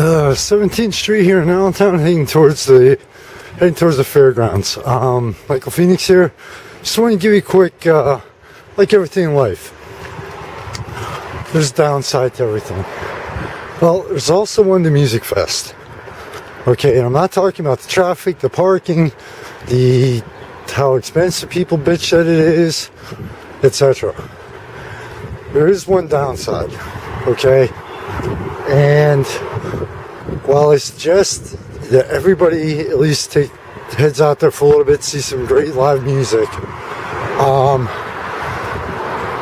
17th Street here in Allentown, heading towards the fairgrounds. Michael Phoenix here. Just want to give you a quick, like everything in life, there's a downside to everything. Well, there's also one to Musikfest. Okay, and I'm not talking about the traffic, the parking, how expensive people bitch that it is, etc. There is one downside, okay? And while I suggest that everybody at least heads out there for a little bit, see some great live music,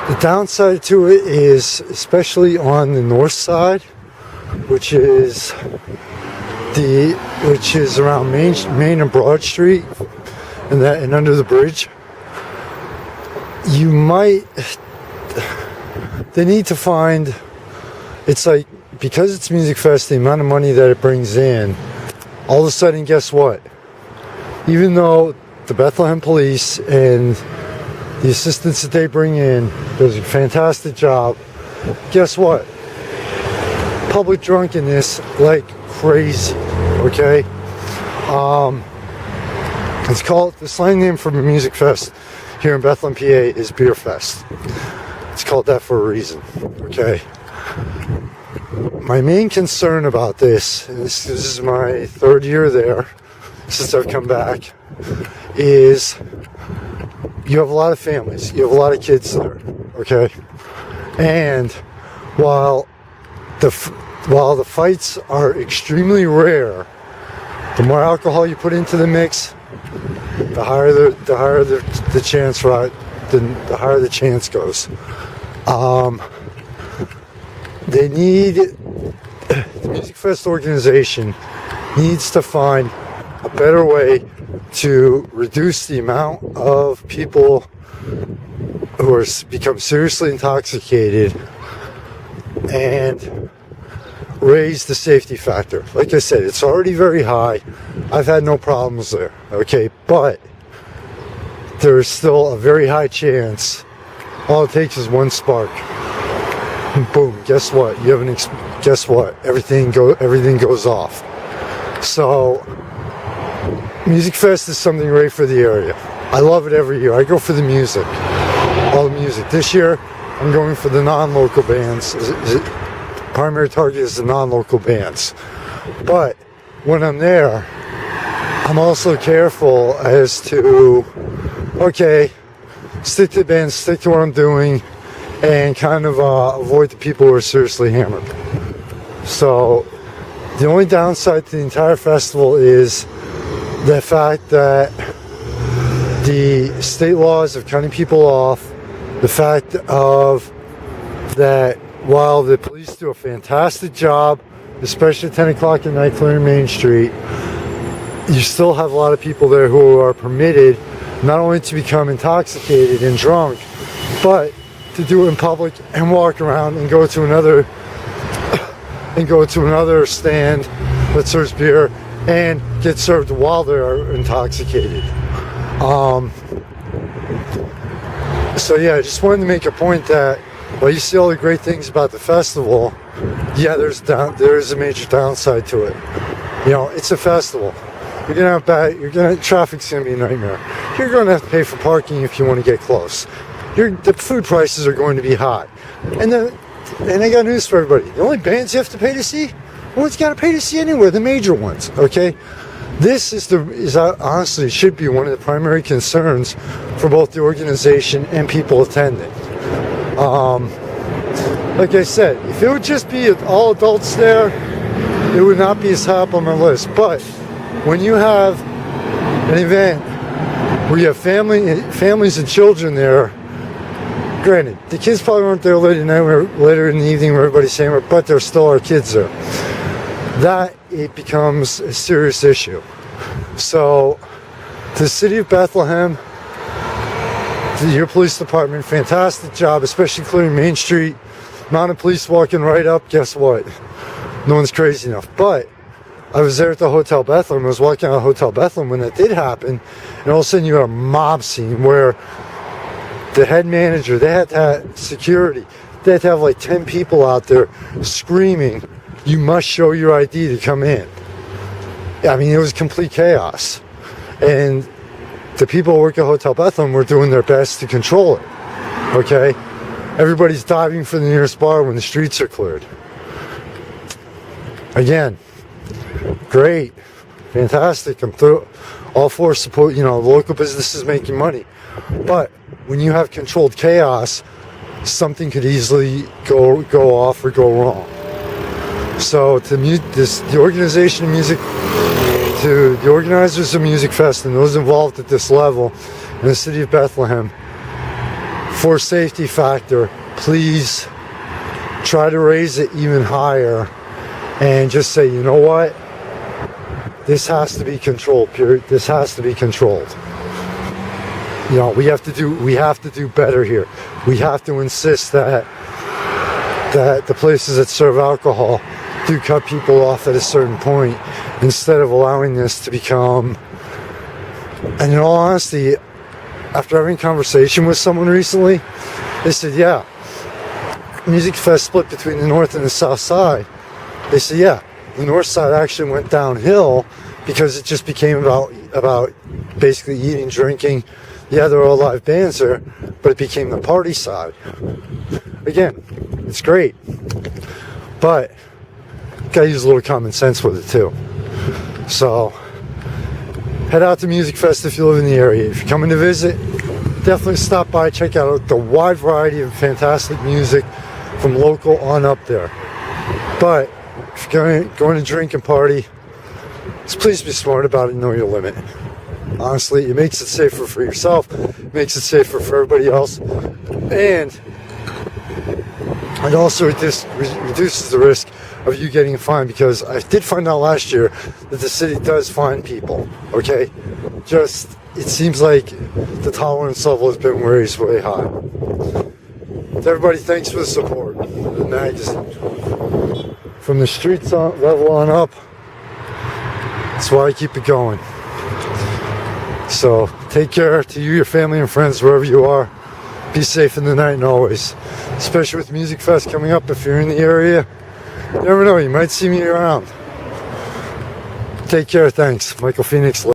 the downside to it is, especially on the north side, which is around Main and Broad Street, and under the bridge, they need to find. It's like, because it's Musikfest, the amount of money that it brings in, all of a sudden, guess what? Even though the Bethlehem police and the assistants that they bring in does a fantastic job, guess what? Public drunkenness like crazy, okay? It's called, the slang name for Musikfest here in Bethlehem, PA is Beer Fest. It's called that for a reason, okay? My main concern about this is my third year there since I've come back, is you have a lot of families, you have a lot of kids there, okay? And while the fights are extremely rare, the more alcohol you put into the mix, the higher the chance, right? The higher the chance goes. The Musikfest organization needs to find a better way to reduce the amount of people who are become seriously intoxicated and raise the safety factor. Like I said, it's already very high. I've had no problems there, okay? But there's still a very high chance. All it takes is one spark. Boom, guess what? Guess what? Everything goes off. So Musikfest is something great for the area. I love it every year. I go for the music. All the music. This year I'm going for the non-local bands. Primary target is the non-local bands. But when I'm there, I'm also careful as to, okay, stick to the band, stick to what I'm doing, and kind of avoid the people who are seriously hammered. So the only downside to the entire festival is the fact that the state laws of cutting people off, the fact of that while the police do a fantastic job, especially at 10 o'clock at night clearing Main Street, you still have a lot of people there who are permitted not only to become intoxicated and drunk, but to do it in public and walk around and go to another stand that serves beer and get served while they're intoxicated. So yeah, I just wanted to make a point that while you see all the great things about the festival, yeah, there's a major downside to it. You know, it's a festival. Traffic's gonna be a nightmare. You're gonna have to pay for parking if you want to get close. The food prices are going to be high. And I got news for everybody. The only bands you have to pay to see, no one's got to pay to see anywhere, the major ones, okay? This honestly should be one of the primary concerns for both the organization and people attending. Like I said, if it would just be all adults there, it would not be as high up on my list. But when you have an event where you have families and children there, granted, the kids probably weren't there later in the evening where everybody's saying, but there still are kids there. That it becomes a serious issue. So, the city of Bethlehem, your police department, fantastic job, especially clearing Main Street. Amount of police walking right up, guess what? No one's crazy enough. But I was there at the Hotel Bethlehem. I was walking out of Hotel Bethlehem when that did happen, and all of a sudden you had a mob scene where the head manager, they had to have security, they had to have like 10 people out there screaming you must show your ID to come in. I mean, it was complete chaos. And the people who work at Hotel Bethlehem were doing their best to control it. Okay? Everybody's diving for the nearest bar when the streets are cleared. Again, great. Fantastic. I'm all for support, local businesses making money. But when you have controlled chaos, something could easily go off or go wrong. So to the organization of music, to the organizers of Musikfest and those involved at this level in the city of Bethlehem, for safety factor, please try to raise it even higher and just say, you know what? This has to be controlled, period. This has to be controlled. We have to do better here. We have to insist that the places that serve alcohol do cut people off at a certain point instead of allowing this to become. And in all honesty, after having a conversation with someone recently, they said, yeah, Musikfest split between the north and the south side. They said, yeah, the north side actually went downhill because it just became about basically eating, drinking. Yeah, there are all live bands there, but it became the party side. Again, it's great, but gotta use a little common sense with it too. So head out to Musikfest if you live in the area. If you're coming to visit, definitely stop by, check out the wide variety of fantastic music from local on up there. But if you're going to drink and party, just please be smart about it and know your limit. Honestly, it makes it safer for yourself, it makes it safer for everybody else, and it also reduces the risk of you getting fined, because I did find out last year that the city does fine people, okay? Just, it seems like the tolerance level has been raised way high. To everybody, thanks for the support of the magazine. From the streets level on up, that's why I keep it going. So take care to you, your family, and friends wherever you are. Be safe in the night and always. Especially with Musikfest coming up, if you're in the area. You never know, you might see me around. Take care, thanks. Michael Phoenix.